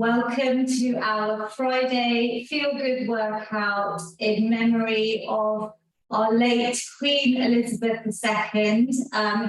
Welcome to our Friday feel-good workout in memory of our late Queen Elizabeth II,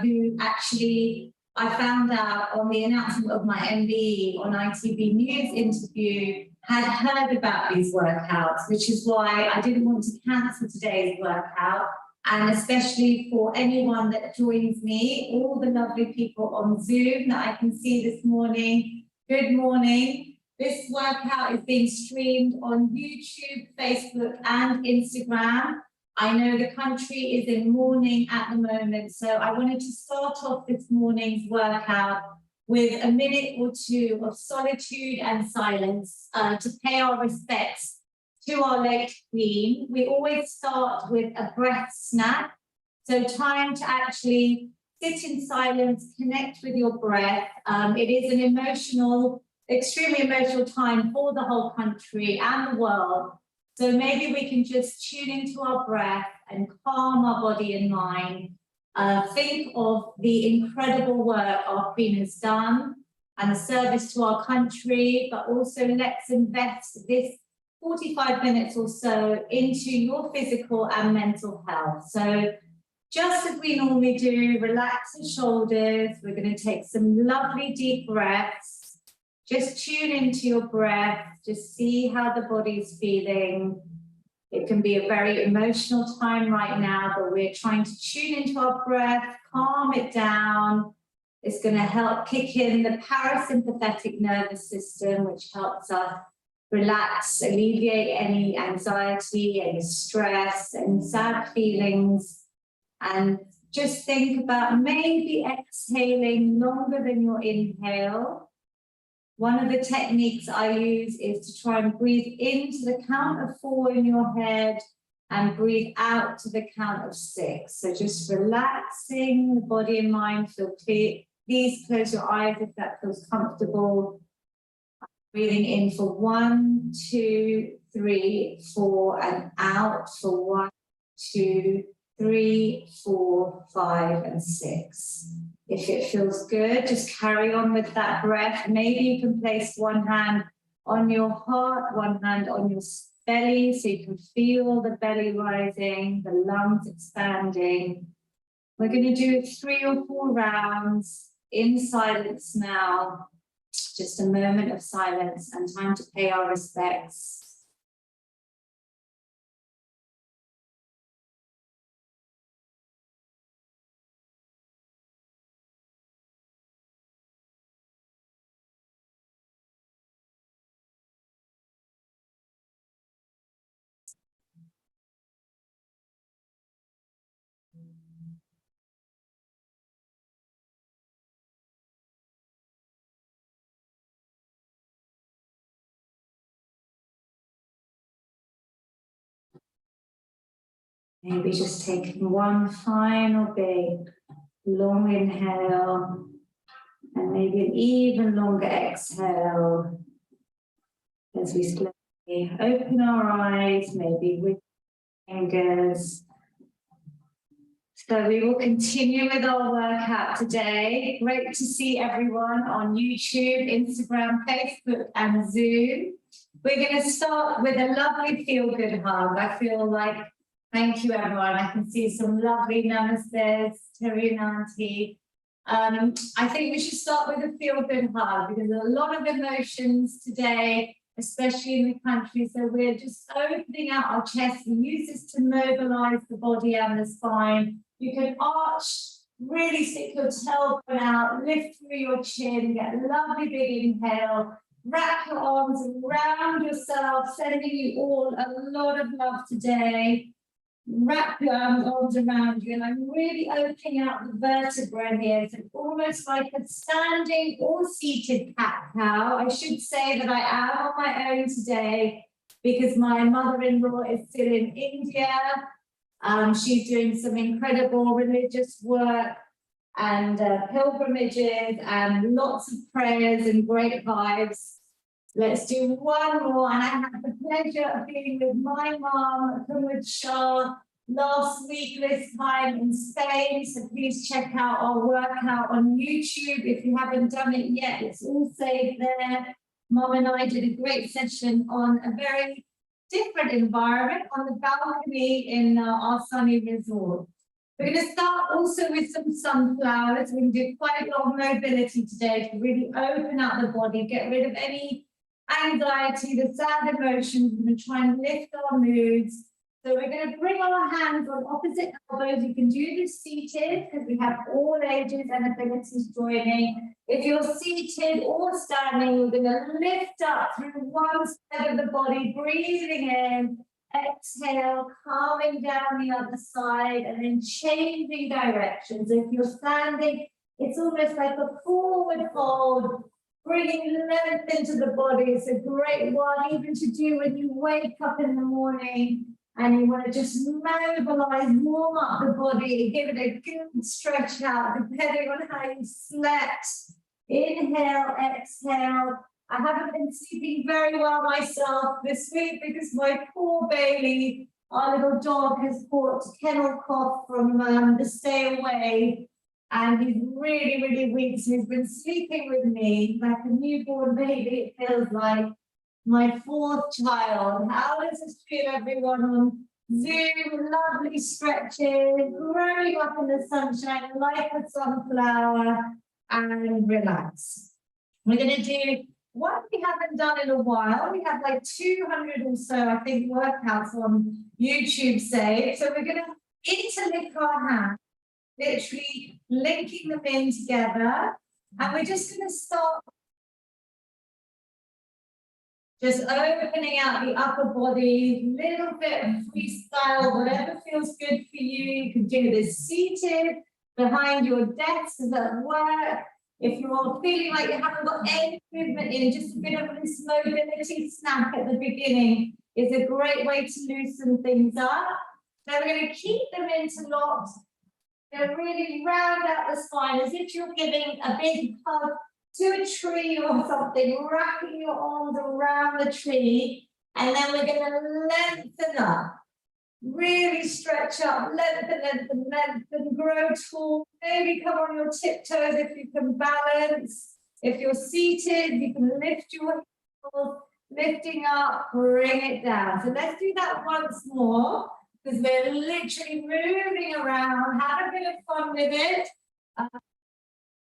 who actually, I found out on the announcement of my MBE on ITV News interview, had heard about these workouts, which is why I didn't want to cancel today's workout. And especially for anyone that joins me, all the lovely people on Zoom that I can see this morning, good morning. This workout is being streamed on YouTube, Facebook, and Instagram. I know the country is in mourning at the moment, so I wanted to start off this morning's workout with a minute or two of solitude and silence to pay our respects to our late Queen. We always start with a breath snack, so time to actually sit in silence, connect with your breath. It is an extremely emotional time for the whole country and the world. So maybe we can just tune into our breath and calm our body and mind. Think of the incredible work our Queen has done and the service to our country, but also let's invest this 45 minutes or so into your physical and mental health. So just as we normally do, relax the shoulders. We're going to take some lovely deep breaths. Just tune into your breath, just see how the body's feeling. It can be a very emotional time right now, but we're trying to tune into our breath, calm it down. It's going to help kick in the parasympathetic nervous system, which helps us relax, alleviate any anxiety, any stress, any sad feelings. And just think about maybe exhaling longer than your inhale. One of the techniques I use is to try and breathe into the count of 4 in your head and breathe out to the count of 6. So just relaxing the body and mind, feel clear. Please close your eyes if that feels comfortable. Breathing in for 1, 2, 3, 4, and out for 1, 2, 3, 4, 5, and 6. If it feels good, just carry on with that breath. Maybe you can place one hand on your heart, one hand on your belly, so you can feel the belly rising, the lungs expanding. We're going to do 3 or 4 rounds in silence now. Just a moment of silence and time to pay our respects. Maybe just taking one final big, long inhale, and maybe an even longer exhale as we slowly open our eyes, maybe with fingers. So we will continue with our workout today. Great to see everyone on YouTube, Instagram, Facebook, and Zoom. We're going to start with a lovely feel-good hug. I feel like, thank you, everyone. I can see some lovely namaste, Terry and Auntie. I think we should start with a feel-good hug because there's a lot of emotions today, especially in the country. So we're just opening out our chest. We use this to mobilize the body and the spine. You can arch, really stick your tailbone out, lift through your chin, get a lovely big inhale. Wrap your arms around yourself, sending you all a lot of love today. Wrap your arms around you, and I'm really opening out the vertebra here. So almost like a standing or seated cat-cow. I should say that I am on my own today because my mother-in-law is still in India. She's doing some incredible religious work and pilgrimages and lots of prayers and great vibes. Let's do one more, and I had the pleasure of being with my mom, Kumud Shah, last week this time in Spain. So please check out our workout on YouTube if you haven't done it yet. It's all saved there. Mom and I did a great session on a very different environment on the balcony in our sunny resort. We're going to start also with some sunflowers. We're going to do quite a lot of mobility today to really open up the body, get rid of any anxiety, the sad emotions. We're going to try and lift our moods. So we're going to bring our hands on opposite elbows. You can do this seated because we have all ages and abilities joining. If you're seated or standing, we're going to lift up through one side of the body, breathing in, exhale, calming down the other side, and then changing directions. If you're standing, it's almost like a forward fold, bringing length into the body. It's a great one even to do when you wake up in the morning and you want to just mobilize, warm up the body, give it a good stretch out, depending on how you slept. Inhale, exhale. I haven't been sleeping very well myself this week because my poor Bailey, our little dog, has caught kennel cough from the stay away. And he's really, really weak. So he's been sleeping with me like a newborn baby, it feels like. My fourth child. How does this feel, everyone on Zoom? Lovely stretches, growing up in the sunshine like a sunflower, and relax. We're going to do what we haven't done in a while. We have like 200 or so, I think, workouts on YouTube saved. So we're going to interlink our hands, literally linking them in together. And we're just going to start just opening out the upper body, little bit of freestyle, whatever feels good for you. You can do this seated behind your desk, does that work? If you're feeling like you haven't got any movement in, just a bit of this mobility snap at the beginning is a great way to loosen things up. Now we're going to keep them interlocked. We're going to really round out the spine as if you're giving a big hug to a tree or something, wrapping your arms around the tree, and then we're going to lengthen up, really stretch up, lengthen, grow tall, maybe come on your tiptoes if you can balance. If you're seated, you can lift your heels, lifting up, bring it down. So let's do that once more, because we're literally moving around, have a bit of fun with it.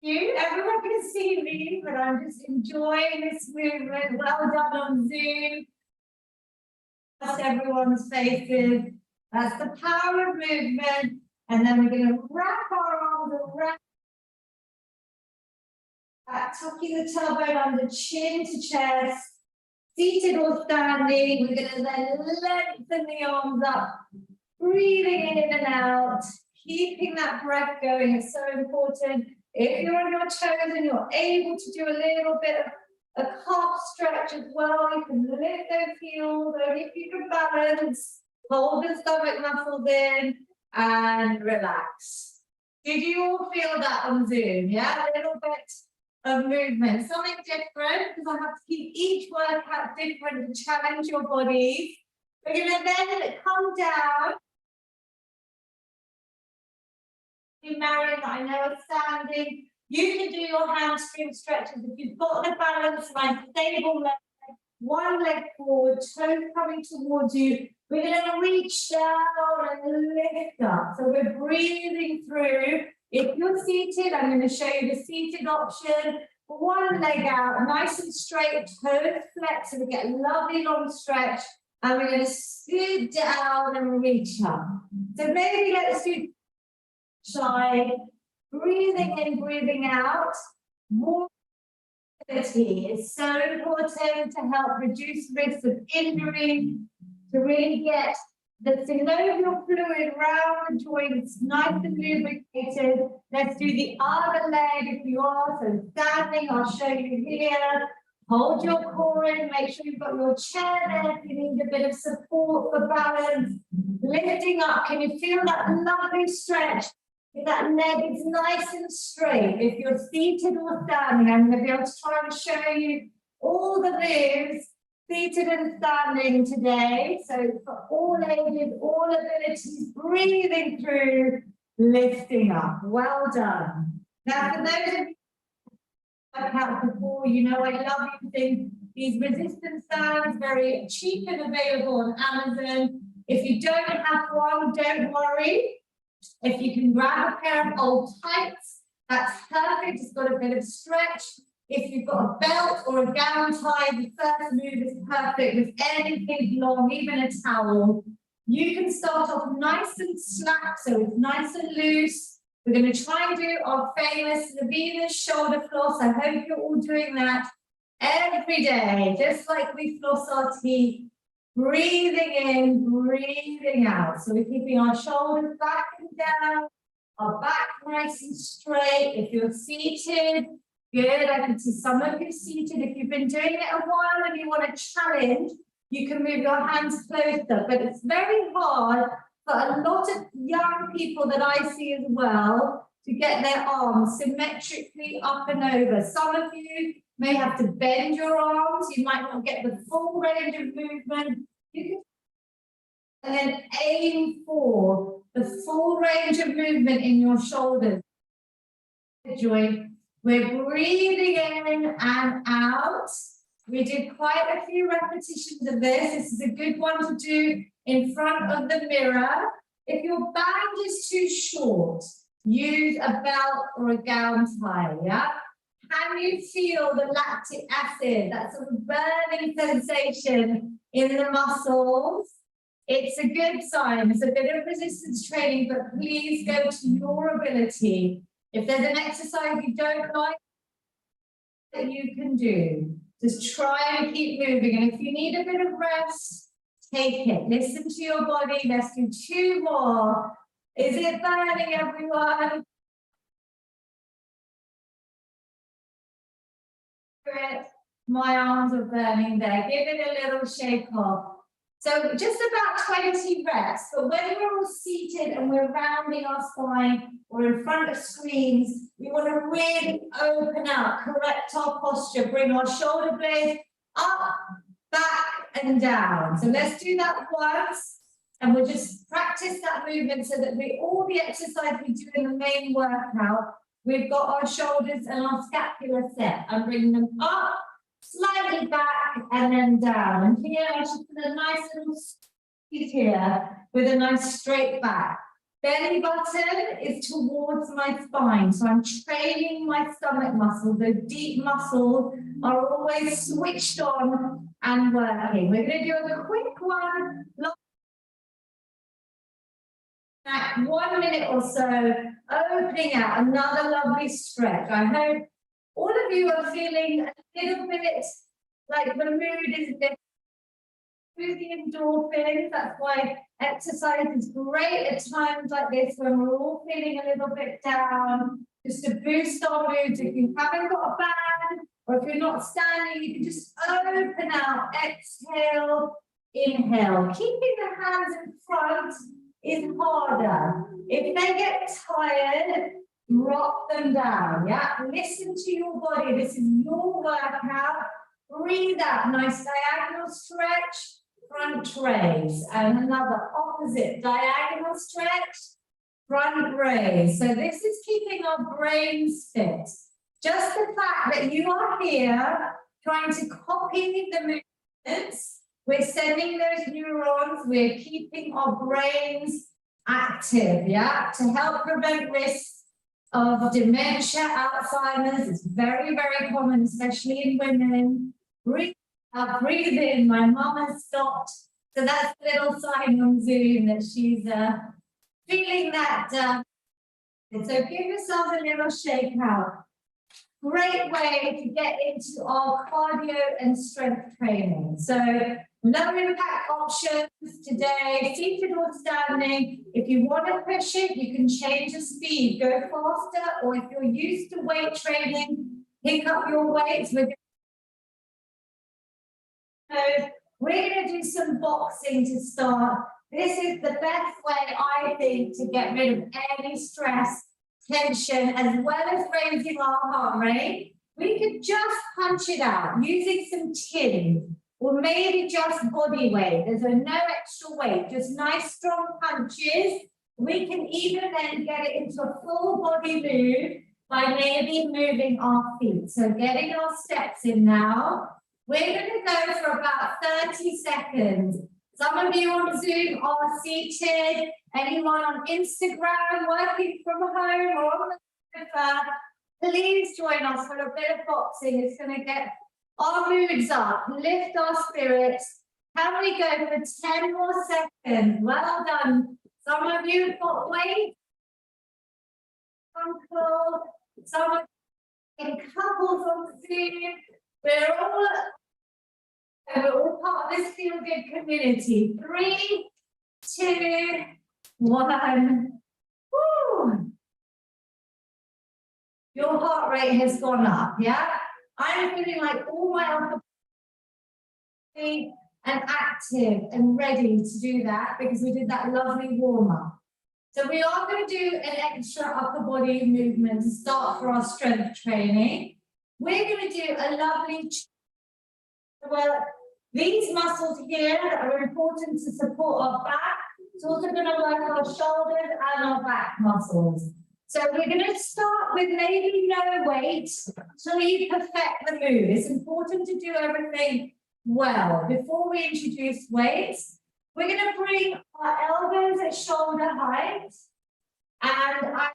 Everyone can see me, but I'm just enjoying this movement. Well done on Zoom. That's everyone's faces. That's the power of movement. And then we're going to wrap our arms around, tucking the tailbone under chin to chest, seated or standing. We're going to then lengthen the arms up, breathing in and out, keeping that breath going is so important. If you're on your toes and you're able to do a little bit of a calf stretch as well, you can lift those heels, only if you can balance, hold the stomach muscles in, and relax. Did you all feel that on Zoom? Yeah, a little bit of movement, something different, because I have to keep each workout different to challenge your body. We're going to then come down. You Marion, I know are standing. You can do your hamstring stretches if you've got the balance, nice stable leg, one leg forward, toes coming towards you. We're going to reach down and lift up. So we're breathing through. If you're seated, I'm going to show you the seated option. One leg out, nice and straight, toes flex, so we get a lovely long stretch. And we're going to scoot down and reach up. So maybe let's do side, breathing in, breathing out. More mobility is so important to help reduce risk of injury, to really get the synovial fluid around the joints nice and lubricated. Let's do the other leg if you are. So standing, I'll show you here. Hold your core in, make sure you've got your chair there if you need a bit of support for balance. Lifting up, can you feel that lovely stretch? If that leg is nice and straight, if you're seated or standing, I'm going to be able to try and show you all the moves, seated and standing today. So for all ages, all abilities, breathing through, lifting up. Well done. Now, for those of you who have worked out before, you know I love using these resistance bands, very cheap and available on Amazon. If you don't have one, don't worry. If you can grab a pair of old tights, that's perfect. It's got a bit of stretch. If you've got a belt or a gown tie, the first move is perfect with anything long, even a towel. You can start off nice and slack, so it's nice and loose. We're going to try and do our famous Lavena shoulder floss. I hope you're all doing that every day, just like we floss our teeth. Breathing in, breathing out. So we're keeping our shoulders back and down, our back nice and straight. If you're seated, good. I can see some of you seated. If you've been doing it a while and you want to challenge, you can move your hands closer. But it's very hard for a lot of young people that I see as well to get their arms symmetrically up and over. Some of you may have to bend your arms. You might not get the full range of movement. You can, and then aim for the full range of movement in your shoulders. Joint. We're breathing in and out. We did quite a few repetitions of this. This is a good one to do in front of the mirror. If your band is too short, use a belt or a gown tie, yeah? Can you feel the lactic acid, that sort of burning sensation in the muscles? It's a good sign. It's a bit of resistance training, but please go to your ability. If there's an exercise you don't like, that you can do, just try and keep moving. And if you need a bit of rest, take it. Listen to your body. Let's do 2 more. Is it burning, everyone? My arms are burning there. Give it a little shake off. So just about 20 reps, but when we're all seated and we're rounding our spine or in front of screens, we want to really open up, correct our posture, bring our shoulder blades up, back and down. So let's do that once, and we'll just practice that movement so that all the exercise we do in the main workout, we've got our shoulders and our scapula set. I'm bringing them up, slightly back and then down. And here I should put a nice little seat here with a nice straight back. Belly button is towards my spine. So I'm training my stomach muscles. Those deep muscles are always switched on and working. We're going to do a quick one. Like 1 minute or so, opening out, another lovely stretch. I hope all of you are feeling a little bit like the mood is different through the endorphins. That's why exercise is great at times like this when we're all feeling a little bit down, just to boost our moods. If you haven't got a band or if you're not standing, you can just open out, exhale, inhale. Keeping the hands in front is harder. If they get tired, drop them down, yeah? Listen to your body. This is your workout. Breathe out. Nice diagonal stretch, front raise. And another opposite diagonal stretch, front raise. So this is keeping our brains fit. Just the fact that you are here trying to copy the movements, we're sending those neurons, we're keeping our brains active, yeah? To help prevent risks of dementia, Alzheimer's. It's very, very common, especially in women. Breathe out, breathe in. My mum has stopped. So that's a little sign on Zoom that she's feeling that. So give yourself a little shake out. Great way to get into our cardio and strength training. So low impact options today, seated or standing. If you want to push it, you can change the speed, go faster, or if you're used to weight training, pick up your weights. We're going to do some boxing to start. This is the best way, I think, to get rid of any stress, tension, as well as raising our heart rate. We could just punch it out using some tin. Or maybe just body weight. There's no extra weight, just nice strong punches. We can even then get it into a full body move by maybe moving our feet. So getting our steps in now. We're going to go for about 30 seconds. Some of you on Zoom are seated. Anyone on Instagram working from home or on the sofa, please join us for a bit of boxing. It's going to get our moods up, lift our spirits. Can we go for 10 more seconds? Well done. Some of you have got weight. Some of you in couples on Zoom. We're all part of this feel good community. 3, 2, 1. Woo. Your heart rate has gone up, yeah? I'm feeling like all my upper body and active and ready to do that because we did that lovely warm-up. So we are going to do an extra upper body movement to start for our strength training. We're going to do a lovely, well, these muscles here that are important to support our back. It's also going to work our shoulders and our back muscles. So we're going to start with maybe no weight until you perfect the move. It's important to do everything well. Before we introduce weights, we're going to bring our elbows at shoulder height. And I'm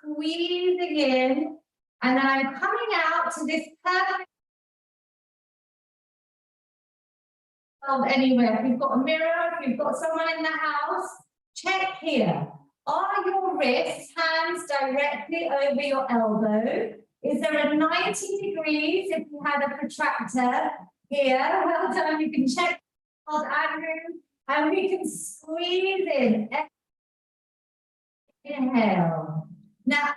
squeezing in. And then I'm coming out to this perfect anywhere. If you've got a mirror, if you've got someone in the house, check here. Are your wrists, hands directly over your elbow? Is there a 90 degrees if you had a protractor here? Well done, you can check Andrew, and we can squeeze in. Inhale. Now,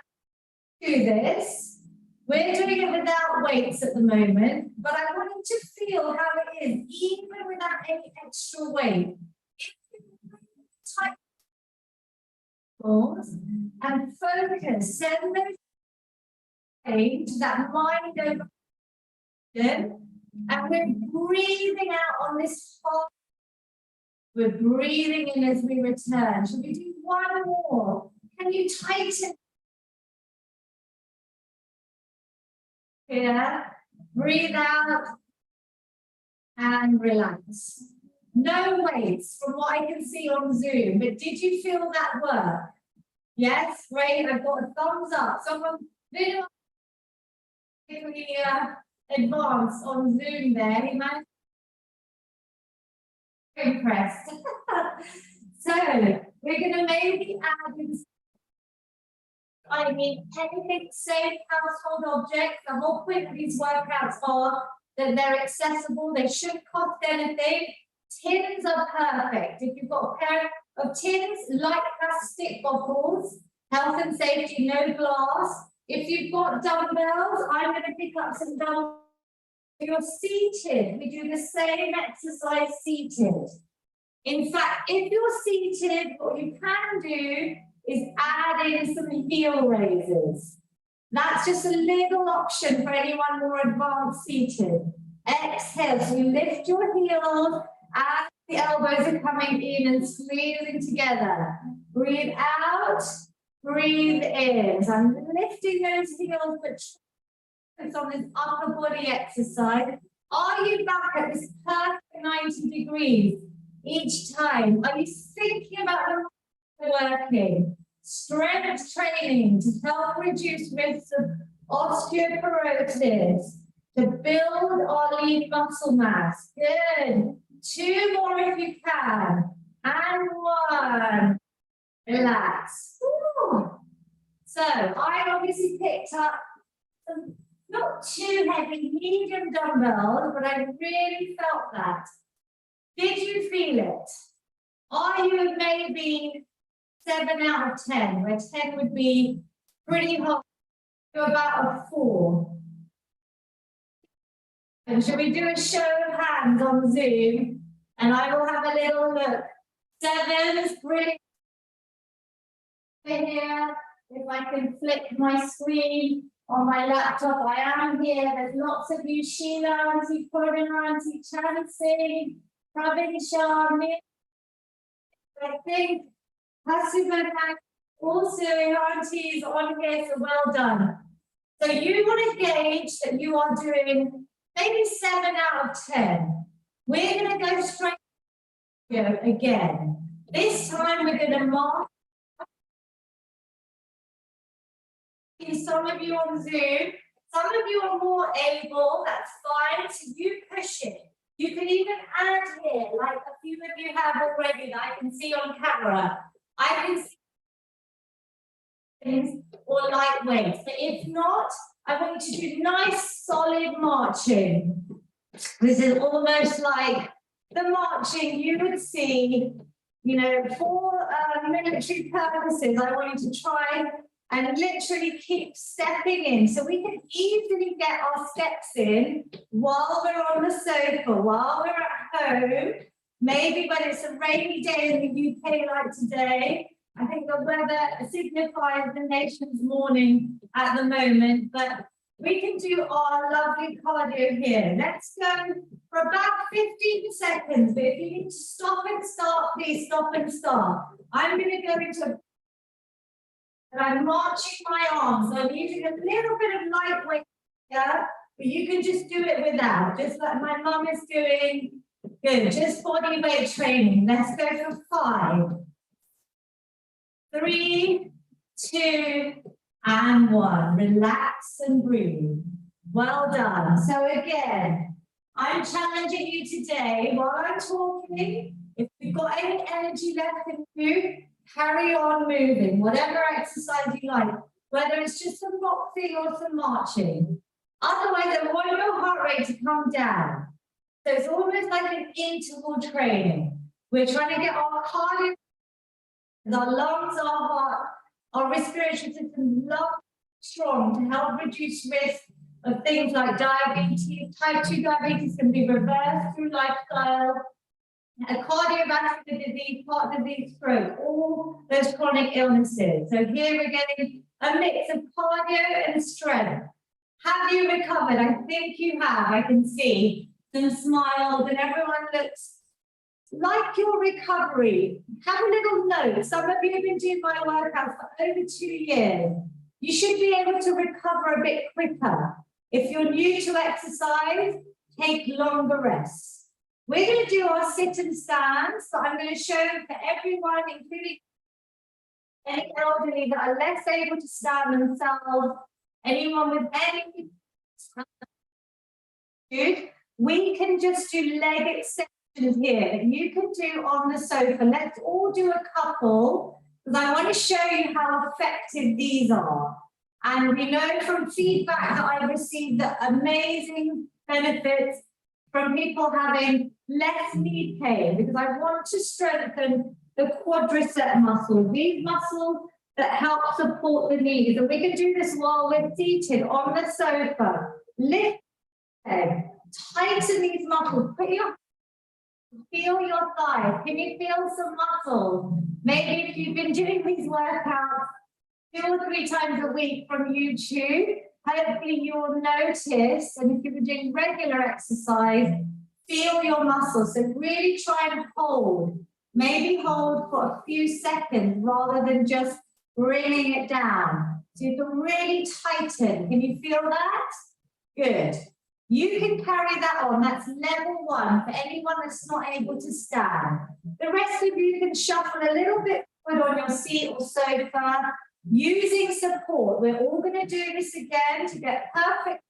do this. We're doing it without weights at the moment, but I want you to feel how it is, even without any extra weight. Type and focus, send those to that mind over, and we're breathing out on this heart. We're breathing in as we return. Should we do one more? Can you tighten? Here, breathe out and relax. No weights from what I can see on Zoom, but did you feel that work? Yes, great. I've got a thumbs up. Someone video advanced on Zoom there. He managed to be impressed. So we're going to maybe add in, anything safe household objects. The whole point of these workouts are that they're accessible. They shouldn't cost anything. Tins are perfect. If you've got a pair of tins, light plastic bottles, health and safety, no glass. If you've got dumbbells, I'm going to pick up some dumbbells. If you're seated, we do the same exercise seated. In fact, if you're seated, what you can do is add in some heel raises. That's just a little option for anyone more advanced seated. Exhale, so you lift your heels as the elbows are coming in and squeezing together. Breathe out, breathe in. So I'm lifting those heels, but focus on this upper body exercise. Are you back at this perfect 90 degrees each time? Are you thinking about the working? Strength training to help reduce risks of osteoporosis, to build our lean muscle mass. Good. 2 more if you can. And 1. Relax. Woo. So I obviously picked up some not too heavy, medium dumbbells, but I really felt that. Did you feel it? Are you maybe 7 out of 10, where 10 would be pretty hot, to about a 4? And shall we do a show of hands on Zoom? And I will have a little look. 7 is brilliant. Here, if I can flick my screen on my laptop, I am here. There's lots of you, Sheila, Auntie Corinna, Auntie Chansey, Pravinsha, I think Hasuban also aunties on here, so well done. So you want to gauge that you are doing maybe 7 out of 10. We're going to go straight again. This time we're going to mark. Some of you on Zoom, some of you are more able, that's fine, so you push it. You can even add here, like a few of you have already that I can see on camera. I can see things or lightweight, but if not, I want you to do nice solid marching. This is almost like the marching you would see, you know, for military purposes. I want you to try and literally keep stepping in. So we can easily get our steps in while we're on the sofa, while we're at home. Maybe when it's a rainy day in the UK like today. I think the weather signifies the nation's morning at the moment, but we can do our lovely cardio here. Let's go for about 15 seconds, but if you need to stop and start, please stop and start. I'm going to go into, and I'm marching my arms. So I'm using a little bit of lightweight here, but you can just do it without, just like my mum is doing. Good, just body weight training. Let's go for 5, 3, 2, and 1. Relax and breathe. Well done. So again, I'm challenging you today while I'm talking. If you've got any energy left in you, carry on moving, whatever exercise you like, whether it's just some boxing or some marching. Otherwise, I want your heart rate to come down. So it's almost like an interval training. We're trying to get our cardio, our lungs, our heart, our respiratory system strong to help reduce risk of things like diabetes. Type 2 diabetes can be reversed through lifestyle, a cardiovascular disease, heart disease, stroke, all those chronic illnesses. So here we're getting a mix of cardio and strength. Have you recovered? I think you have. I can see some smiles and everyone looks like your recovery. Have a little note. Some of you have been doing my workouts for over 2 years. You should be able to recover a bit quicker. If you're new to exercise, take longer rests. We're going to do our sit and stand. So I'm going to show for everyone, including any elderly that are less able to stand themselves, anyone with any, we can just do leg extensions here that you can do on the sofa. Let's all do a couple, because I want to show you how effective these are. And we know from feedback that I've received that amazing benefits from people having less knee pain, because I want to strengthen the quadricep muscles, these muscles that help support the knees. And we can do this while we're seated on the sofa. Lift the head, tighten these muscles, feel your thighs. Can you feel some muscles? Maybe if you've been doing these workouts 2 or 3 times a week from YouTube, hopefully you'll notice, and if you've been doing regular exercise, feel your muscles. So really try and hold. Maybe hold for a few seconds rather than just bringing it down. So you can really tighten. Can you feel that? Good. You can carry that on. That's level 1 for anyone that's not able to stand. The rest of you can shuffle a little bit forward on your seat or sofa using support. We're all going to do this again to get perfect.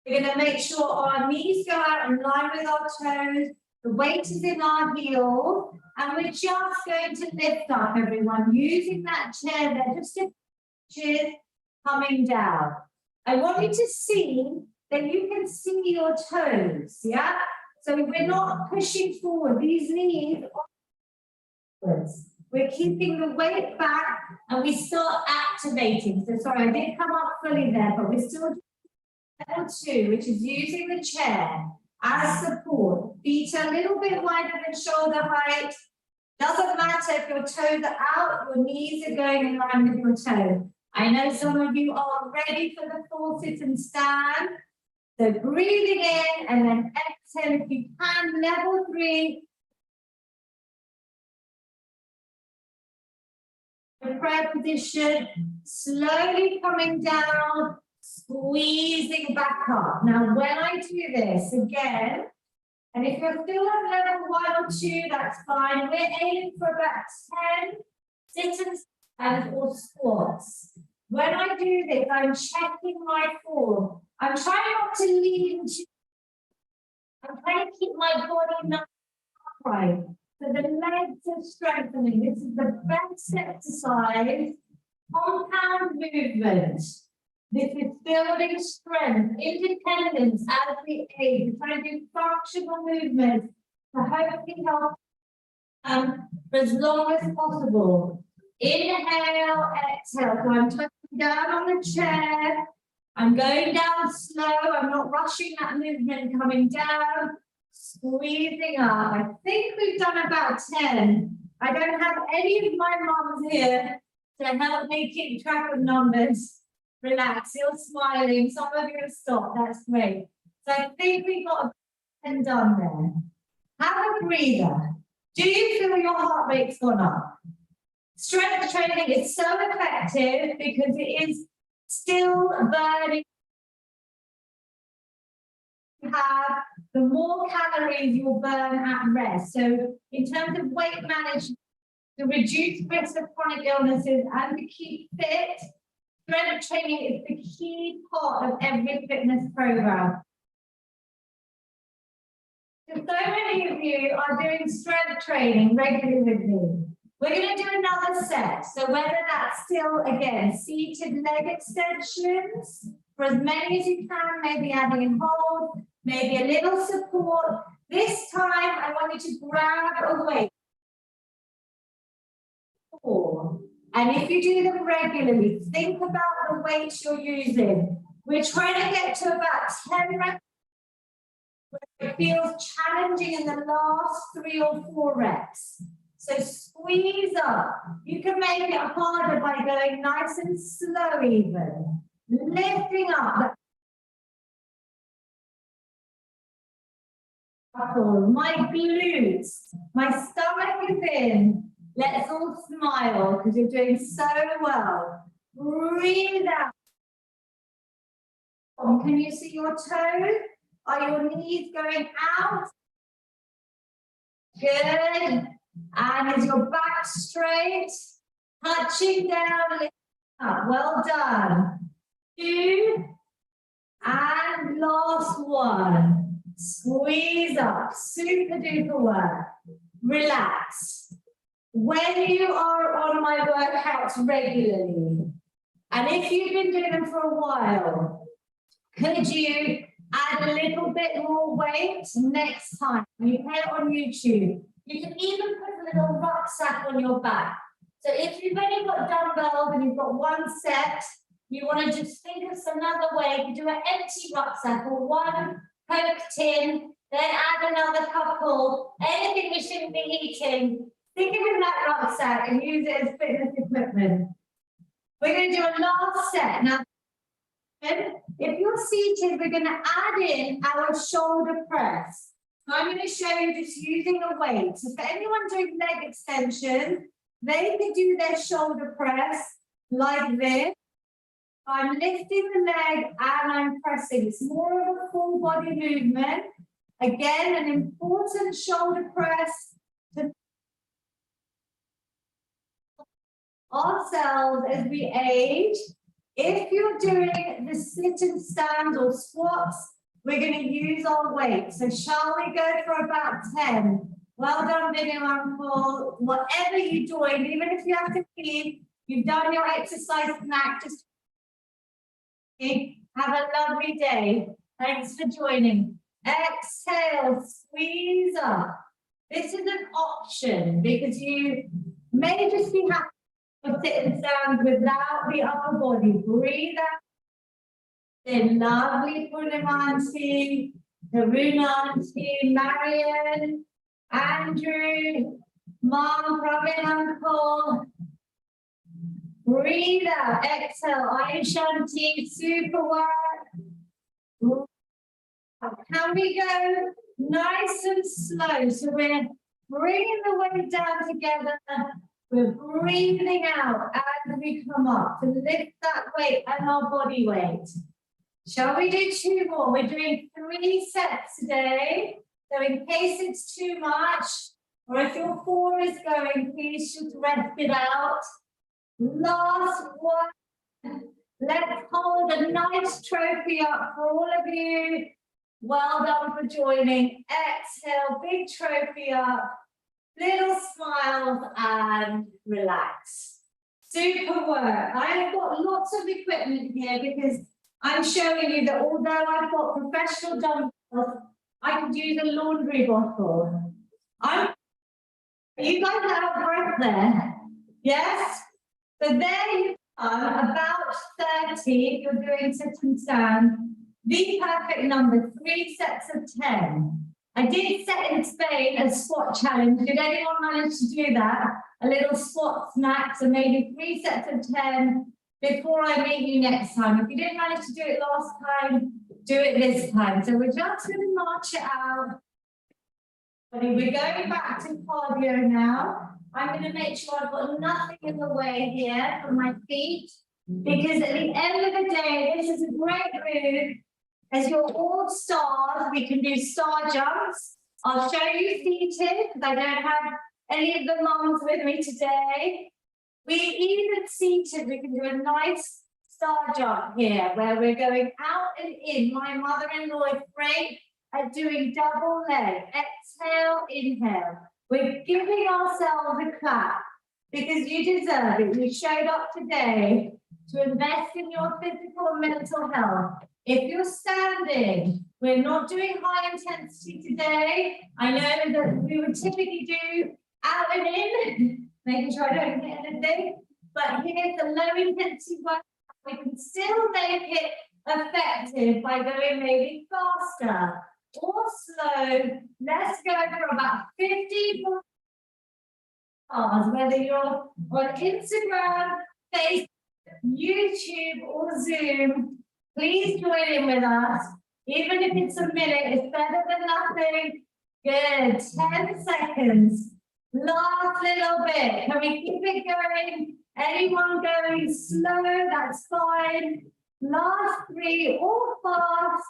We're going to make sure our knees go out in line with our toes. The weight is in our heels. And we're just going to lift up, everyone, using that chair there, just a cheers coming down. I want you to see that you can see your toes, yeah? So we're not pushing forward. These knees are upwards. We're keeping the weight back and we start activating. So sorry, I didn't come up fully there, but we're still doing level 2, which is using the chair as support. Feet a little bit wider than shoulder height. Doesn't matter if your toes are out, your knees are going in line with your toes. I know some of you are ready for the full sit and stand. So breathing in and then exhale if you can. Level 3. The prayer position, slowly coming down, squeezing back up. Now, when I do this again, and if you're still at level 1 or 2, that's fine. We're aiming for about 10 sit and or squats. When I do this, I'm checking my form. I'm trying not to lean too. I'm trying to keep my body nice and upright. So the legs are strengthening. This is the best exercise. Compound movement. This is building strength, independence as we age. We're trying to do functional movements to hopefully help for as long as possible. Inhale, exhale. So I'm touching down on the chair. I'm going down slow. I'm not rushing that movement coming down. Squeezing up. I think we've done about 10. I don't have any of my mums here to help me keep track of numbers. Relax, you're smiling. Some of you have stopped. That's great. So I think we got 10 done there. Have a breather. Do you feel your heart rate's gone up? Strength training is so effective because it is still burning. The more calories you'll burn at rest. So in terms of weight management, to reduce risk of chronic illnesses and to keep fit, strength training is the key part of every fitness program. So many of you are doing strength training regularly with me. We're going to do another set. So whether that's still, again, seated leg extensions, for as many as you can, maybe adding a hold, maybe a little support. This time, I want you to grab a weight. And if you do them regularly, think about the weights you're using. We're trying to get to about 10 reps. It feels challenging in the last 3 or 4 reps. So squeeze up. You can make it harder by going nice and slow even. Lifting up. My glutes, my stomach is in. Let's all smile because you're doing so well. Breathe out. Can you see your toes? Are your knees going out? Good. And is your back straight? Touching down, lifting up. Well done. 2. And last one. Squeeze up. Super duper work. Relax. When you are on my workouts regularly, and if you've been doing them for a while, could you add a little bit more weight next time? You play it on YouTube. You can even put a little rucksack on your back. So if you've only got dumbbells and you've got 1 set, you want to just think of another way. You do an empty rucksack or 1 Coke tin, then add another couple, anything we shouldn't be eating. Think of it in that rucksack and use it as fitness equipment. We're going to do a last set. Now, if you're seated, we're going to add in our shoulder press. So I'm going to show you just using a weight. So for anyone doing leg extension, they can do their shoulder press like this. I'm lifting the leg and I'm pressing. It's more of a full body movement. Again, an important shoulder press to ourselves as we age. If you're doing the sit and stand or squats, we're going to use our weight. So shall we go for about 10? Well done, big and uncle. Whatever you're doing, even if you have to pee, you've done your exercise snack, just have a lovely day. Thanks for joining. Exhale, squeeze up. This is an option because you may just be happy to sit and stand without the upper body. Breathe out. Then lovely Punamanti, Karunanti, Marian, Andrew, Mom, Robin, Uncle. Breathe out, exhale, Ayushanti, super work. Can we go nice and slow? So we're bringing the weight down together. We're breathing out as we come up to lift that weight and our body weight. Shall we do 2 more? We're doing 3 sets today. So in case it's too much, or if your 4 is going, please just rest it out. Last one. Let's hold a nice trophy up for all of you. Well done for joining. Exhale, big trophy up. Little smiles and relax. Super work. I've got lots of equipment here because I'm showing you that although I've got professional dumbbells, I could use a laundry bottle. You guys are out of breath there? Yes? So there you are, about 30 if you're doing sit and stand. The perfect number, 3 sets of 10. I did set in Spain a squat challenge. Did anyone manage to do that? A little squat snack, so maybe 3 sets of 10 before I meet you next time. If you didn't manage to do it last time, do it this time. So we're just going to march it out. We're going back to cardio now. I'm going to make sure I've got nothing in the way here for my feet, because at the end of the day, this is a great move. As you're all stars, we can do star jumps. I'll show you seated because I don't have any of the mums with me today. Even seated, we can do a nice star jump here where we're going out and in. My mother-in-law is great at doing double leg. Exhale, inhale. We're giving ourselves a clap because you deserve it. You showed up today to invest in your physical and mental health. If you're standing, we're not doing high intensity today. I know that we would typically do out and in, making sure I don't hit anything. But here's the low intensity work. We can still make it effective by going maybe faster or slow. Let's go for about 50 more hours, whether you're on Instagram, Facebook, YouTube, or Zoom. Please join in with us. Even if it's a minute, it's better than nothing. Good. 10 seconds. Last little bit. Can we keep it going? Anyone going slow? That's fine. Last 3, all fast.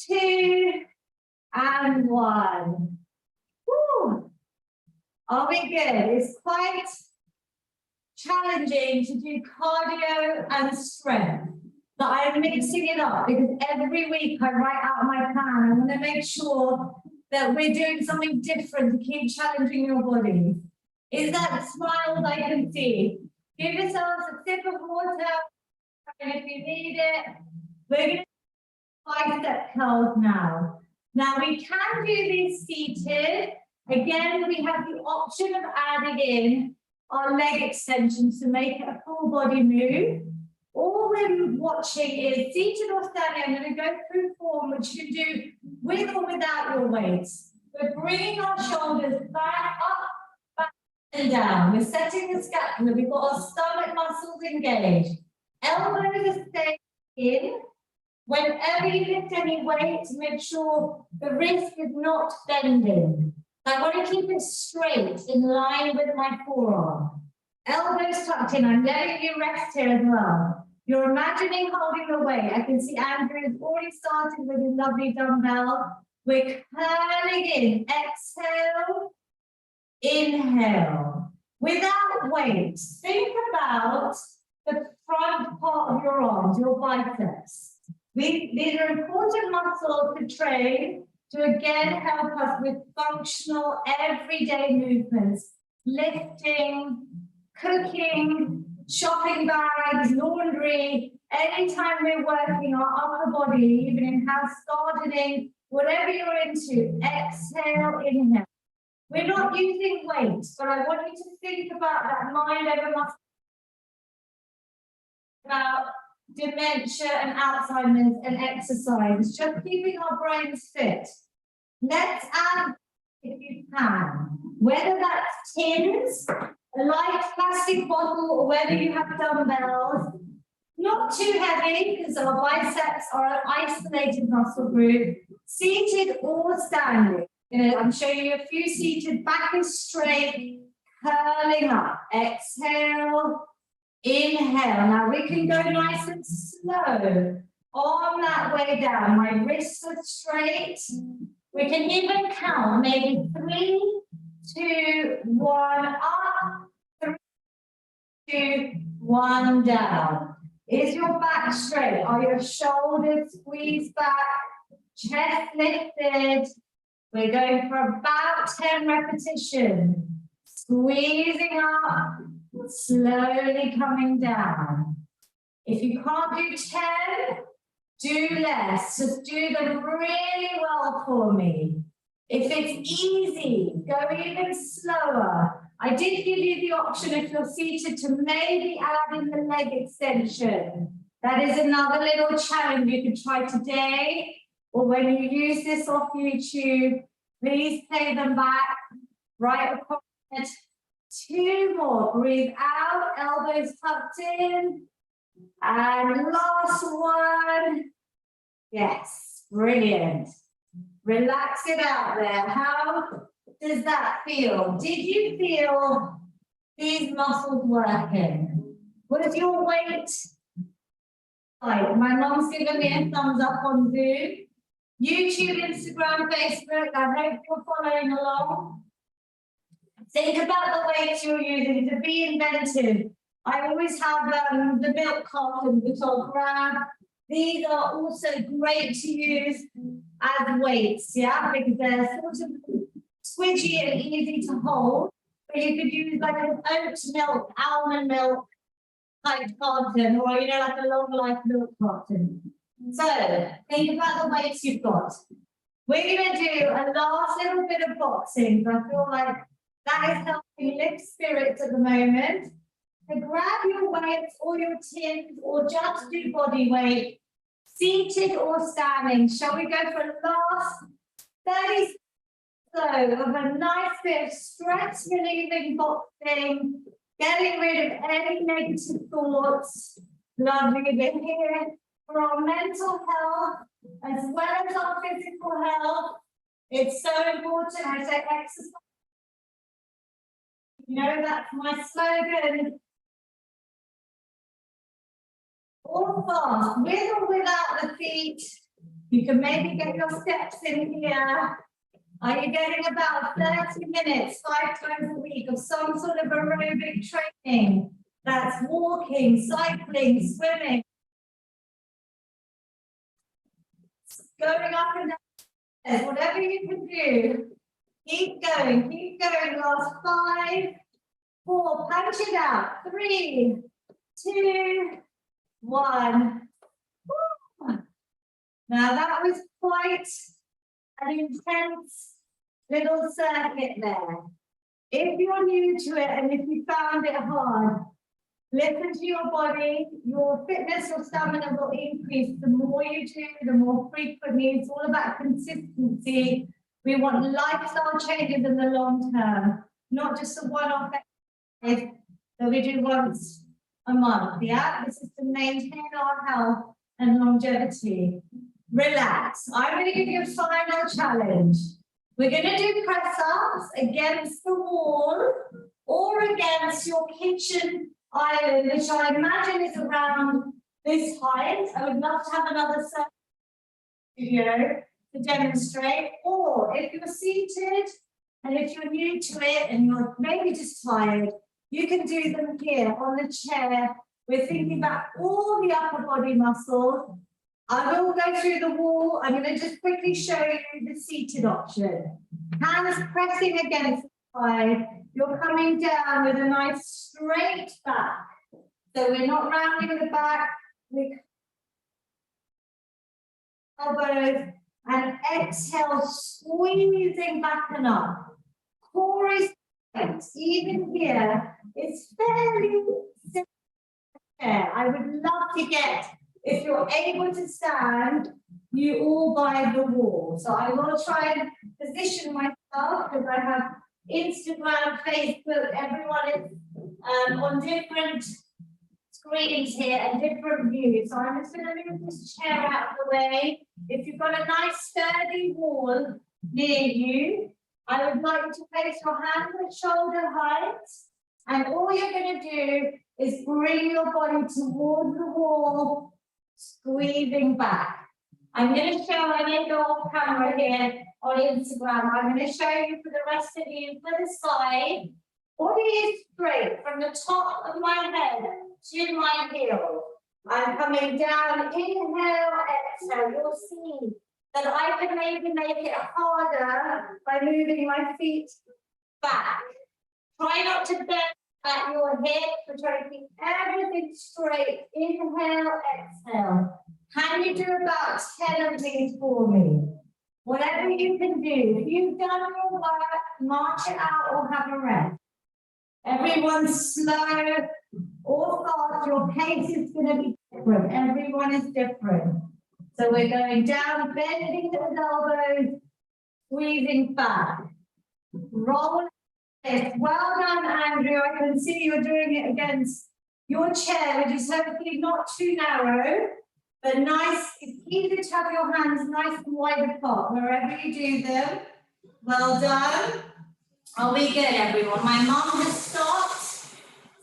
2 and 1. Woo. Are we good? It's quite challenging to do cardio and strength. But I'm mixing it up because every week I write out my plan. I want to make sure that we're doing something different to keep challenging your body. Is that smiles I can see? Give yourselves a sip of water, and if you need it, we're going to do bicep curls now. Now we can do these seated. Again, we have the option of adding in our leg extensions to make it a full body move. All we're watching is seated or standing. I'm going to go through form, which you can do with or without your weights. We're bringing our shoulders back up, back and down. We're setting the scapula. We've got our stomach muscles engaged. Elbows are staying in. Whenever you lift any weight, make sure the wrist is not bending. I want to keep it straight in line with my forearm. Elbows tucked in. I'm letting you rest here as well. You're imagining holding the weight. I can see Andrew has already started with his lovely dumbbell. We're curling in. Exhale. Inhale. Without weight, think about the front part of your arms, your biceps. These are important muscles to train to again help us with functional everyday movements. Lifting, cooking, shopping bags, laundry, anytime we're working our upper body, even in house gardening, whatever you're into, exhale, inhale. We're not using weights, but I want you to think about that mind over muscle, about dementia and Alzheimer's and exercise, just keeping our brains fit. Let's add, if you can, whether that's tins, a light plastic bottle, or whether you have dumbbells, not too heavy because our biceps are an isolated muscle group, seated or standing. I'm showing you a few seated, back is straight, curling up. Exhale, inhale. Now we can go nice and slow. On that way down, my wrists are straight. We can even count maybe 3, 2, 1 up, 3, 2, 1 down. Is your back straight? Are your shoulders squeezed back? Chest lifted. We're going for about 10 repetitions. Squeezing up, slowly coming down. If you can't do 10, do less. Just do them really well for me. If it's easy, go even slower. I did give you the option, if you're seated, to maybe add in the leg extension. That is another little challenge you can try today, or when you use this off YouTube, please play them back, right across it. 2 more, breathe out, elbows tucked in, and last one. Yes, brilliant. Relax it out there. How does that feel? Did you feel these muscles working? Was your weight light? My mom's given me a thumbs up on Zoom. YouTube, Instagram, Facebook, I hope you're following along. Think about the weights you're using to be inventive. I always have the milk cartons which I'll grab. These are also great to use as weights, yeah, because they're sort of squidgy and easy to hold. But you could use like an oat milk, almond milk type carton, or like a long life milk carton. So think about the weights you've got. We're going to do a last little bit of boxing. I feel like that is helping lift spirits at the moment. So grab your weights or your tins, or just do body weight, seated or standing. Shall we go for a last 30 seconds of a nice bit of stress relieving boxing, getting rid of any negative thoughts. Lovely. We're here for our mental health as well as our physical health. It's so important. I say exercise. You know, that's my slogan. All fast, with or without the feet. You can maybe get your steps in here. Are you getting about 30 minutes, 5 times a week, of some sort of aerobic training? That's walking, cycling, swimming. Going up and down, whatever you can do. Keep going, last 5, 4, punch it out, 3, 2, 1. Now that was quite an intense little circuit there. If you're new to it and if you found it hard, listen to your body. Your fitness or stamina will increase the more you do, the more frequently. It's all about consistency. We want lifestyle changes in the long term, not just a one-off exercise that we do once a month. Yeah, this is to maintain our health and longevity. Relax. I'm going to give you a final challenge. We're going to do press-ups against the wall or against your kitchen island, which I imagine is around this height. I would love to have another video to demonstrate. Or if you're seated and if you're new to it and you're maybe just tired, you can do them here on the chair. We're thinking about all the upper body muscles. I will go through the wall. I'm going to just quickly show you the seated option. Hands pressing against the side. You're coming down with a nice straight back. So we're not rounding the back. We elbows and exhale, squeezing back and up. Core is tight. Even here, it's fairly simple. I would love to get, if you're able to stand, you all by the wall. So I will try and position myself because I have Instagram, Facebook, everyone is on different screens here and different views. So I'm just going to move this chair out of the way. If you've got a nice sturdy wall near you, I would like you to place your hands at shoulder height. And all you're going to do is bring your body towards the wall squeezing back. I'm going to show, I need go off camera here on Instagram. I'm going to show you for the rest of you for the side. Body is straight from the top of my head to my heel. I'm coming down, inhale, exhale. You'll see that I can maybe make it harder by moving my feet back. Try not to bend at your hips, but try to keep everything straight. Inhale, exhale. Can you do about 10 of these for me? Whatever you can do. If you've done your work, march it out or have a rest. Everyone's slow or fast, your pace is going to be different. Everyone is different. So we're going down, bending those elbows, squeezing back. Roll it. Well done, Andrew. I can see you're doing it against your chair, which is hopefully not too narrow, but nice. It's easy to have your hands nice and wide apart wherever you do them. Well done. Are we good, everyone? My mom has stopped.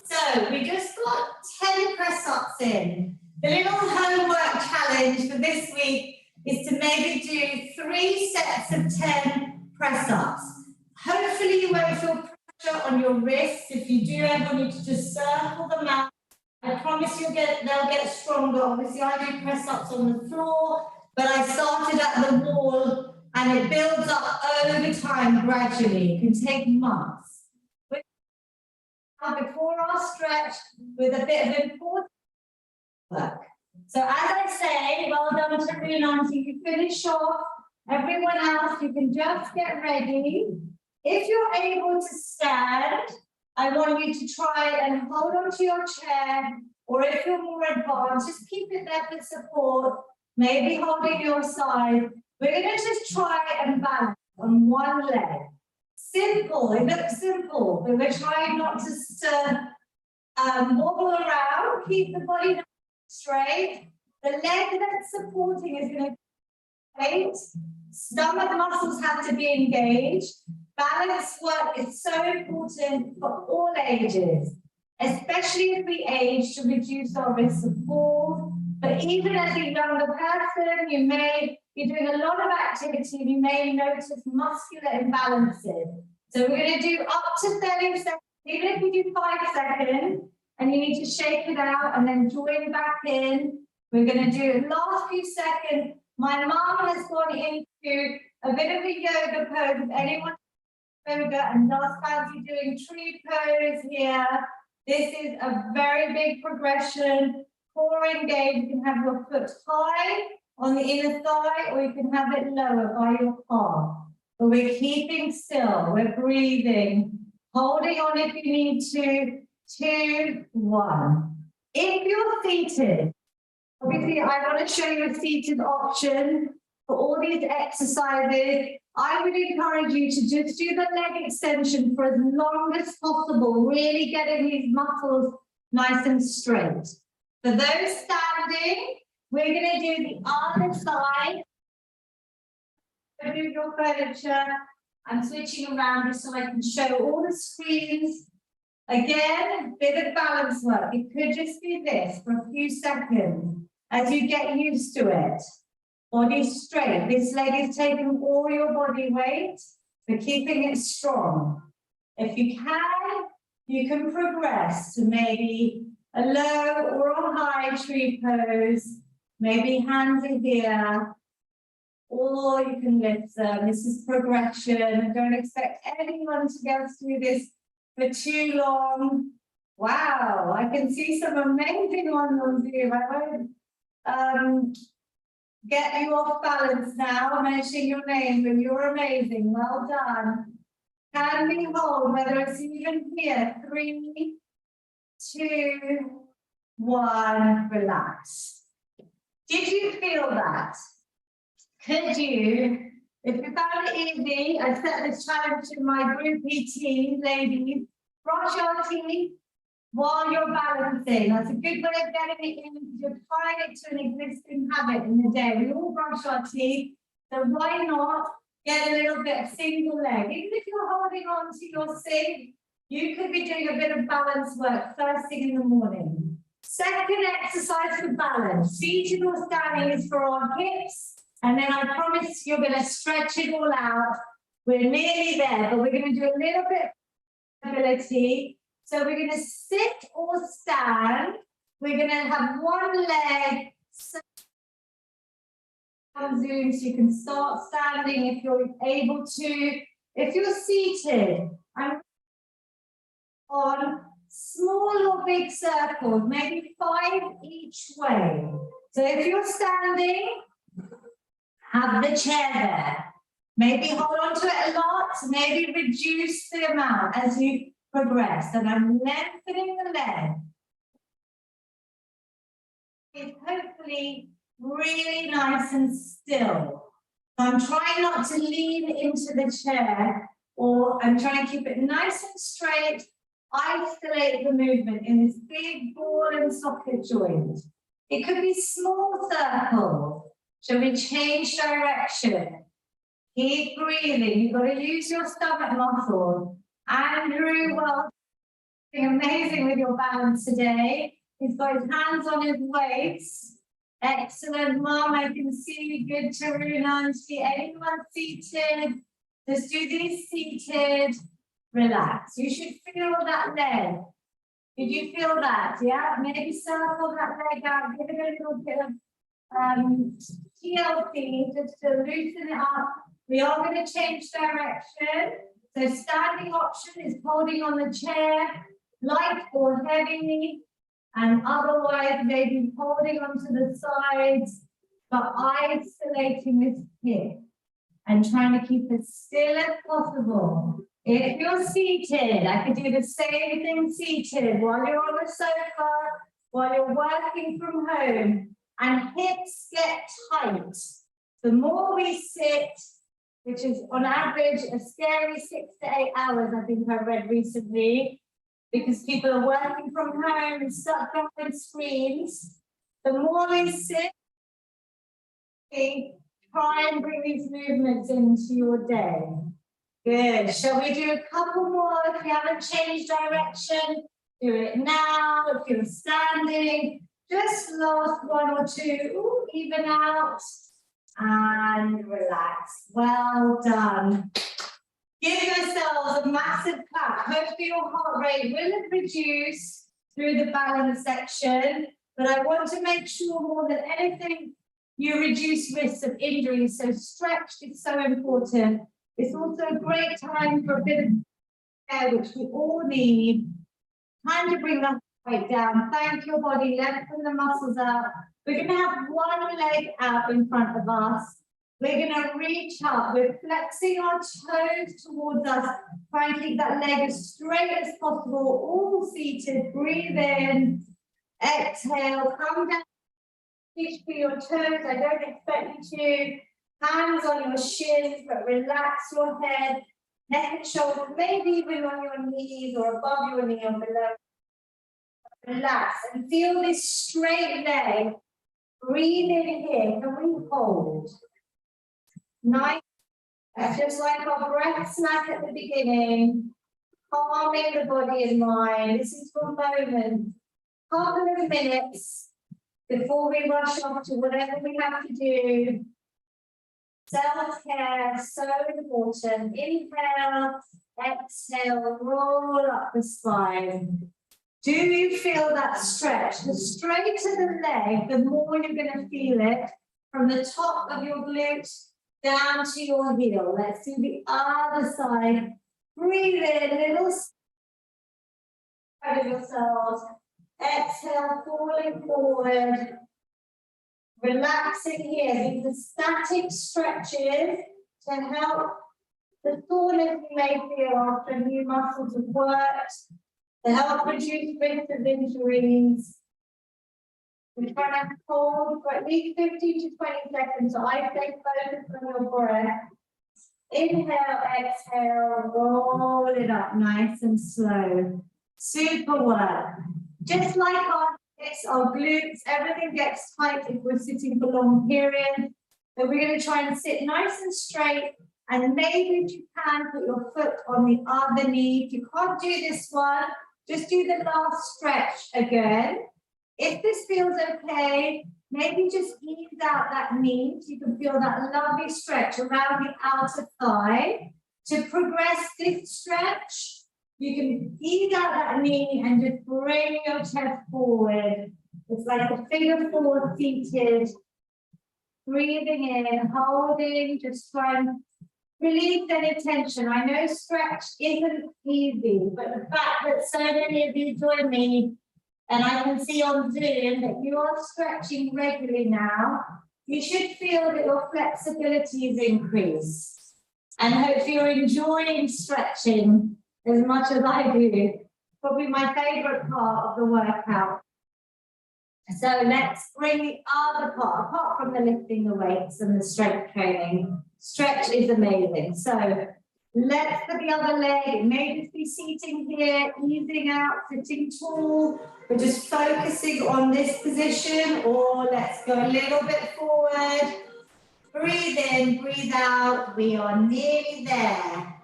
So we just got 10 press-ups in. The little homework challenge for this week is to maybe do 3 sets of 10 press-ups. Hopefully you won't feel pressure on your wrists. If you do ever need to just circle them out, I promise they'll get stronger. Obviously I do press-ups on the floor, but I started at the wall and it builds up over time gradually. It can take months. Before our stretch with a bit of important work. So as I say, well done to Rena until you finish off. Everyone else, you can just get ready. If you're able to stand, I want you to try and hold onto your chair, or if you're more advanced, just keep it there for support, maybe holding your side. We're going to just try and balance on one leg. Simple, it looks simple, but we're trying not to wobble around, keep the body straight. The leg that's supporting is going to be straight. Stomach muscles have to be engaged. Balance work is so important for all ages, especially if we age, to reduce our risk of falls. But even as a younger person, you may be doing a lot of activity, you may notice muscular imbalances. So we're going to do up to 30 seconds, even if we do 5 seconds, and you need to shake it out and then join back in. We're going to do last few seconds. My mom has gone into a bit of a yoga pose. If anyone does yoga and does fancy doing tree pose here, this is a very big progression. Core engaged, you can have your foot high on the inner thigh, or you can have it lower by your calf. But we're keeping still, we're breathing, holding on if you need to. 2, 1. If you're seated, obviously I want to show you a seated option for all these exercises. I would encourage you to just do the leg extension for as long as possible, really getting these muscles nice and straight. For those standing, we're going to do the other side. Move your furniture. I'm switching around just so I can show all the screens. Again, bit of balance work. It could just be this for a few seconds as you get used to it. Body straight. This leg is taking all your body weight, but keeping it strong. If you can progress to maybe a low or a high tree pose. Maybe hands are here, or you can lift them. This is progression. Don't expect anyone to go through this for too long. Wow, I can see some amazing ones on Zoom. I won't get you off balance now, mentioning your name, but you're amazing. Well done. Can we hold, whether it's even here, 3, 2, 1, relax. Did you feel that? Could you, if you found it easy, I set this challenge to my group PT ladies, brush your teeth while you're balancing. That's a good way of getting it in. You're tying it to an existing habit in the day. We all brush our teeth, so why not get a little bit of single leg? Even if you're holding on to your sink, you could be doing a bit of balance work first thing in the morning. Second exercise for balance. Seated or standing is for our hips. And then I promise you're going to stretch it all out. We're nearly there, but we're going to do a little bit of mobility. So we're going to sit or stand. We're going to have one leg zoom, so you can start standing if you're able to. If you're seated, I'm on small or big circles, maybe 5 each way. So if you're standing, have the chair there. Maybe hold on to it a lot, maybe reduce the amount as you progress. And I'm lengthening the leg. It's hopefully really nice and still. So I'm trying not to lean into the chair, or I'm trying to keep it nice and straight, isolate the movement in this big ball and socket joint. It could be small circles. Shall we change direction? Keep breathing. You've got to use your stomach muscles. Andrew, well, amazing with your balance today. He's got his hands on his weights. Excellent, Mom. I can see. Good, Taruna. See anyone seated? Just do these seated. Relax. You should feel that leg. Did you feel that? Yeah? Maybe circle that leg out. Give it a little bit of TLC just to loosen it up. We are going to change direction. So standing option is holding on the chair, light or heavy, and otherwise maybe holding onto the sides, but isolating this hip and trying to keep it still as possible. If you're seated, I could do the same thing seated while you're on the sofa, while you're working from home, and hips get tight. The more we sit, which is on average a scary 6 to 8 hours, I think I read recently, because people are working from home and stuck behind screens. The more we sit, try and bring these movements into your day. Good. Shall we do a couple more? If you haven't changed direction, do it now. If you're standing, just last 1 or 2. Ooh, even out. And relax. Well done. Give yourselves a massive clap. Hopefully your heart rate will have reduced through the balance section, but I want to make sure more than anything you reduce risks of injury. So stretch is so important. It's also a great time for a bit of air, which we all need. Time to bring that weight down. Thank your body, lengthen the muscles out. We're going to have one leg out in front of us. We're going to reach up. We're flexing our toes towards us. Try and keep that leg as straight as possible. All seated. Breathe in. Exhale. Come down. Reach for your toes. I don't expect you to. Hands on your shins, but relax your head, neck and shoulders, maybe even on your knees or above your knee or below. Relax and feel this straight leg. Breathe in here. Can we hold? Nice. Just like our breath snack at the beginning, calming the body and mind. This is for a moment, couple of minutes before we rush off to whatever we have to do. Self-care, so important. Inhale, exhale, roll up the spine. Do you feel that stretch? The straighter the leg, the more you're going to feel it from the top of your glute down to your heel. Let's do the other side. Breathe in, little side of yourselves. Exhale, falling forward. Relaxing here. These are static stretches to help the soreness you may feel after new muscles have worked, to help reduce risk of injuries. We're trying to hold for at least 15 to 20 seconds, so I stay focused on your breath. Inhale, exhale, roll it up nice and slow. Super work. Just like our glutes, everything gets tight if we're sitting for long periods. So we're going to try and sit nice and straight, and maybe if you can, put your foot on the other knee. If you can't do this one, just do the last stretch again. If this feels okay, maybe just ease out that knee so you can feel that lovely stretch around the outer thigh. To progress this stretch, you can ease out that knee and just bring your chest forward. It's like a figure four seated. Breathing in, holding, just try and release any tension. I know stretch isn't easy, but the fact that so many of you join me, and I can see on Zoom that you are stretching regularly now, you should feel that your flexibility is increased. And hopefully you're enjoying stretching as much as I do. Probably my favorite part of the workout. So let's bring the other part, apart from the lifting the weights and the strength training. Stretch is amazing. So let's put the other leg, maybe just be seating here, easing out, sitting tall. We're just focusing on this position, or let's go a little bit forward. Breathe in, breathe out. We are nearly there.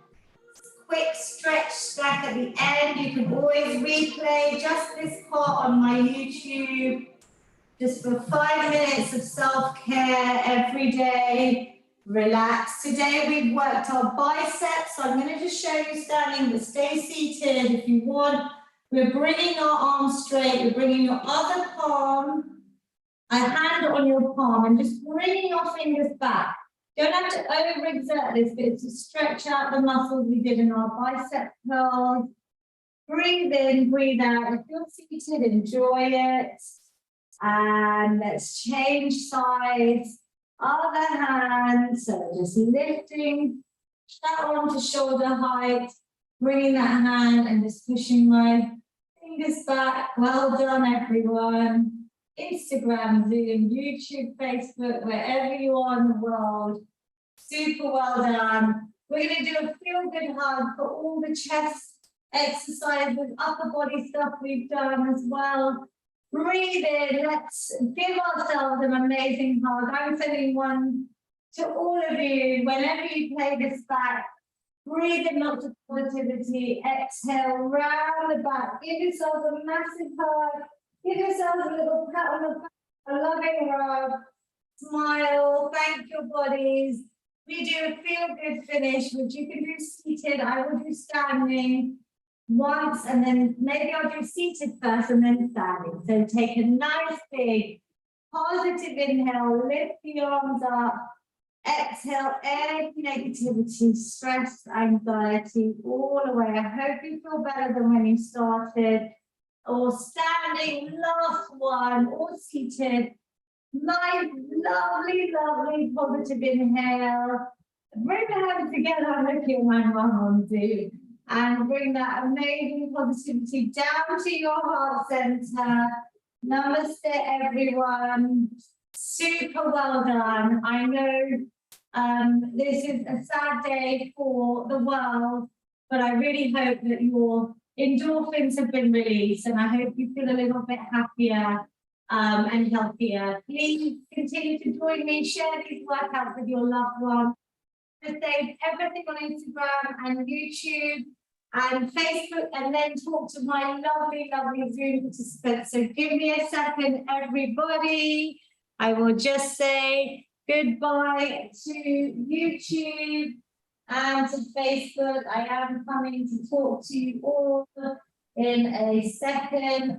Quick stretch back at the end. You can always replay just this part on my YouTube. Just for 5 minutes of self-care every day. Relax. Today we've worked our biceps. So I'm going to just show you standing, but stay seated if you want. We're bringing our arms straight. We're bringing your other palm, a hand on your palm, and just bringing your fingers back. Don't have to overexert this, but it's to stretch out the muscles we did in our bicep curls. Breathe in, breathe out. If you're seated, enjoy it. And let's change sides. Other hand, so just lifting that arm to shoulder height, bringing that hand and just pushing my fingers back. Well done, everyone. Instagram, Zoom, YouTube, Facebook, wherever you are in the world. Super well done. We're going to do a feel-good hug for all the chest exercises, upper body stuff we've done as well. Breathe in. Let's give ourselves an amazing hug. I'm sending one to all of you. Whenever you play this back, breathe in lots of positivity. Exhale, round the back. Give yourselves a massive hug. Give yourselves a little pat on the back, a loving rub. Smile. Thank your bodies. We do a feel-good finish, which you can do seated. I will do standing once, and then maybe I'll do seated first and then standing. So take a nice big positive inhale, lift the arms up, exhale any negativity, stress, anxiety, all away. I hope you feel better than when you started. Or standing, last one, or seated. Nice, lovely, lovely positive inhale. Bring the hands together. I'm looking at my mum on Zoom. And bring that amazing positivity down to your heart center. Namaste, everyone. Super well done. I know this is a sad day for the world, but I really hope that your endorphins have been released, and I hope you feel a little bit happier and healthier. Please continue to join me, share these workouts with your loved ones. Just save everything on Instagram and YouTube and Facebook, and then talk to my lovely, lovely Zoom participants. So give me a second, everybody. I will just say goodbye to YouTube and to Facebook. I am coming to talk to you all in a second.